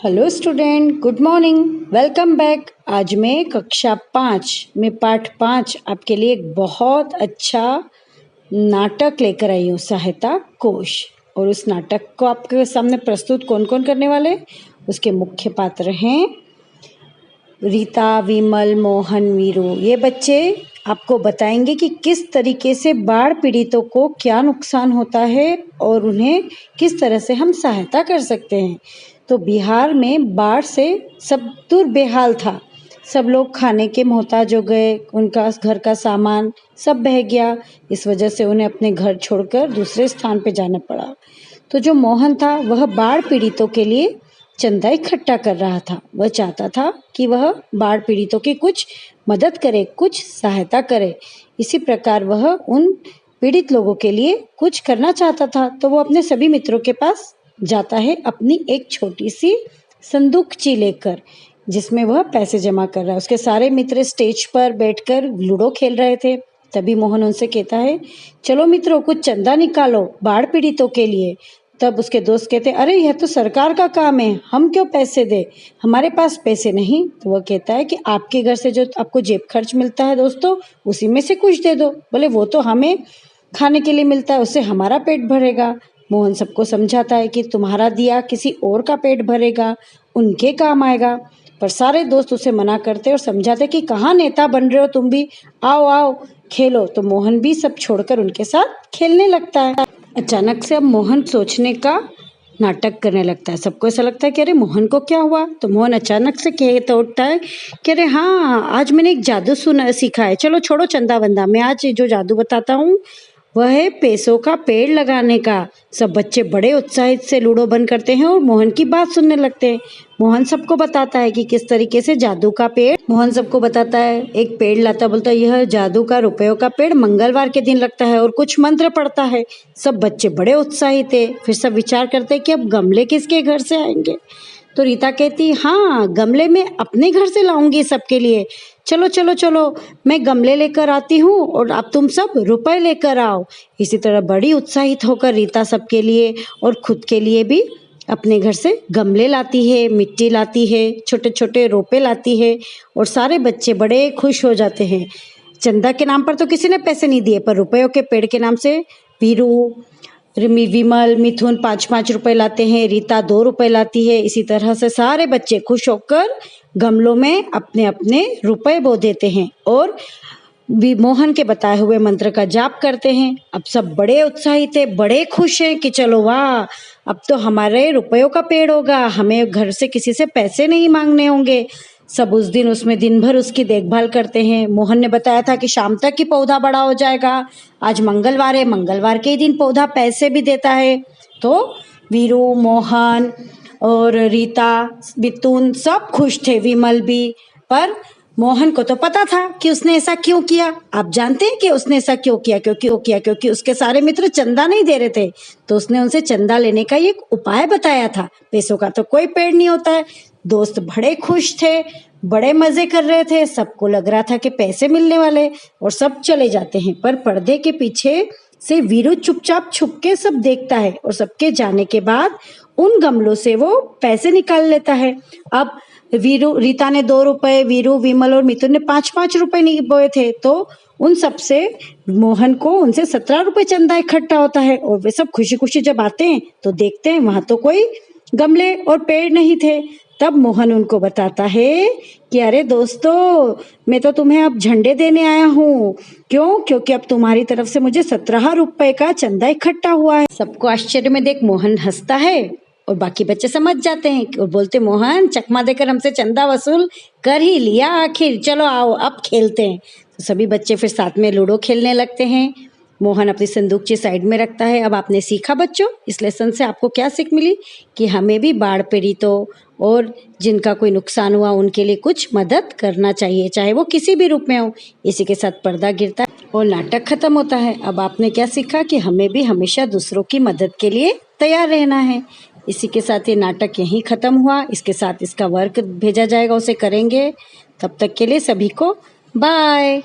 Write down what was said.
Hello student, good morning, welcome back. आज मैं कक्षा 5 में पाठ 5 आपके लिए एक बहुत अच्छा नाटक लेकर आई हूँ, सहायता कोश। और उस नाटक को आपके सामने प्रस्तुत कौन कौन करने वाले? उसके मुख्य पात्र हैं रीता, विमल, मोहन, वीरू। ये बच्चे आपको बताएंगे कि किस तरीके से बाढ़ पीड़ितों को क्या नुकसान होता है और उन्हें किस तरह से हम सहायता कर सकते हैं। तो बिहार में बाढ़ से सब दूर बेहाल था, सब लोग खाने के मोहताज हो गए, उनका घर का सामान सब बह गया। इस वजह से उन्हें अपने घर छोड़कर दूसरे स्थान पर जाना पड़ा। तो जो मोहन था वह बाढ़ पीड़ितों के लिए चंदा इकट्ठा कर रहा था। वह चाहता था कि वह बाढ़ पीड़ितों की कुछ मदद करे, कुछ सहायता करे। इसी प्रकार वह उन पीड़ित लोगों के लिए कुछ करना चाहता था। तो वो अपने सभी मित्रों के पास जाता है अपनी एक छोटी सी संदूकची लेकर, जिसमें वह पैसे जमा कर रहा है। उसके सारे मित्र स्टेज पर बैठकर लूडो खेल रहे थे। तभी मोहन उनसे कहता है, चलो मित्रों, कुछ चंदा निकालो बाढ़ पीड़ितों के लिए। तब उसके दोस्त कहते, अरे यह तो सरकार का काम है, हम क्यों पैसे दे, हमारे पास पैसे नहीं। तो वह कहता है कि आपके घर से जो आपको जेब खर्च मिलता है दोस्तों, उसी में से कुछ दे दो। बोले वो तो हमें खाने के लिए मिलता है, उससे हमारा पेट भरेगा। मोहन सबको समझाता है कि तुम्हारा दिया किसी और का पेट भरेगा, उनके काम आएगा। पर सारे दोस्त उसे मना करते और समझाते कि कहाँ नेता बन रहे हो तुम भी, आओ आओ खेलो। तो मोहन भी सब छोड़कर उनके साथ खेलने लगता है। अचानक से अब मोहन सोचने का नाटक करने लगता है। सबको ऐसा लगता है कि अरे मोहन को क्या हुआ। तो मोहन अचानक से कहता उठता है कि अरे हाँ, आज मैंने एक जादू सीखा है। चलो छोड़ो चंदा वंदा, मैं आज जो जादू बताता हूँ वह है पैसों का पेड़ लगाने का। सब बच्चे बड़े उत्साहित से लूडो बंद करते हैं और मोहन की बात सुनने लगते हैं। मोहन सबको बताता है कि किस तरीके से जादू का पेड़, मोहन सबको बताता है, एक पेड़ लाता, बोलता है यह जादू का रुपयों का पेड़ मंगलवार के दिन लगता है और कुछ मंत्र पढ़ता है। सब बच्चे बड़े उत्साहित थे। फिर सब विचार करते हैं कि अब गमले किसके घर से आएंगे। तो रीता कहती, हाँ गमले में अपने घर से लाऊंगी सबके लिए। चलो चलो चलो, मैं गमले लेकर आती हूँ और अब तुम सब रुपए लेकर आओ। इसी तरह बड़ी उत्साहित होकर रीता सबके लिए और खुद के लिए भी अपने घर से गमले लाती है, मिट्टी लाती है, छोटे छोटे रोपे लाती है और सारे बच्चे बड़े खुश हो जाते हैं। चंदा के नाम पर तो किसी ने पैसे नहीं दिए, पर रुपयों के पेड़ के नाम से वीरू, विमल, मिथुन 5-5 रुपए लाते हैं, रीता 2 रुपए लाती है। इसी तरह से सारे बच्चे खुश होकर गमलों में अपने अपने रुपए बो देते हैं और मोहन के बताए हुए मंत्र का जाप करते हैं। अब सब बड़े उत्साहित थे, बड़े खुश हैं कि चलो वाह, अब तो हमारे रुपयों का पेड़ होगा, हमें घर से किसी से पैसे नहीं मांगने होंगे। सब उस दिन उसमें दिन भर उसकी देखभाल करते हैं। मोहन ने बताया था कि शाम तक ही पौधा बड़ा हो जाएगा। आज मंगलवार है, मंगलवार के ही दिन पौधा पैसे भी देता है। तो वीरू, मोहन और रीता, बितून सब खुश थे, विमल भी। पर मोहन को तो पता था कि उसने ऐसा क्यों किया। आप जानते हैं कि उसने ऐसा क्यों किया? क्योंकि उसके सारे मित्र चंदा नहीं दे रहे थे। तो उसने उनसे चंदा लेने का एक उपाय बताया था। पैसों का तो कोई पेड़ नहीं होता है। दोस्त बड़े खुश थे, बड़े मजे कर रहे थे। सबको लग रहा था कि पैसे मिलने वाले और सब चले जाते हैं। पर पर्दे के पीछे से वीरू चुपचाप छुप के सब देखता है और सबके जाने के बाद उन गमलों से वो पैसे निकाल लेता है। अब रीता ने 2 रुपए, वीरू, विमल और मिथुन ने 5-5 रुपए नहीं बोए थे। तो उन सब से मोहन को उनसे 17 रुपए चंदा इकट्ठा होता है। और वे सब खुशी खुशी जब आते हैं तो देखते हैं वहां तो कोई गमले और पेड़ नहीं थे। तब मोहन उनको बताता है कि अरे दोस्तों, मैं तो तुम्हें अब झंडे देने आया हूँ। क्यों? क्योंकि अब तुम्हारी तरफ से मुझे 17 रुपए का चंदा इकट्ठा हुआ है। सबको आश्चर्य में देख मोहन हंसता है और बाकी बच्चे समझ जाते हैं और बोलते, मोहन चकमा देकर हमसे चंदा वसूल कर ही लिया आखिर, चलो आओ अब खेलते हैं। तो सभी बच्चे फिर साथ में लूडो खेलने लगते हैं। मोहन अपनी संदूकची साइड में रखता है। अब आपने सीखा बच्चों, इस लेसन से आपको क्या सीख मिली? कि हमें भी बाढ़ पीड़ितों और जिनका कोई नुकसान हुआ उनके लिए कुछ मदद करना चाहिए, चाहे वो किसी भी रूप में हो। इसी के साथ पर्दा गिरता है और नाटक खत्म होता है। अब आपने क्या सीखा? कि हमें भी हमेशा दूसरों की मदद के लिए तैयार रहना है। इसी के साथ ये नाटक यहीं खत्म हुआ। इसके साथ इसका वर्क भेजा जाएगा, उसे करेंगे। तब तक के लिए सभी को बाय।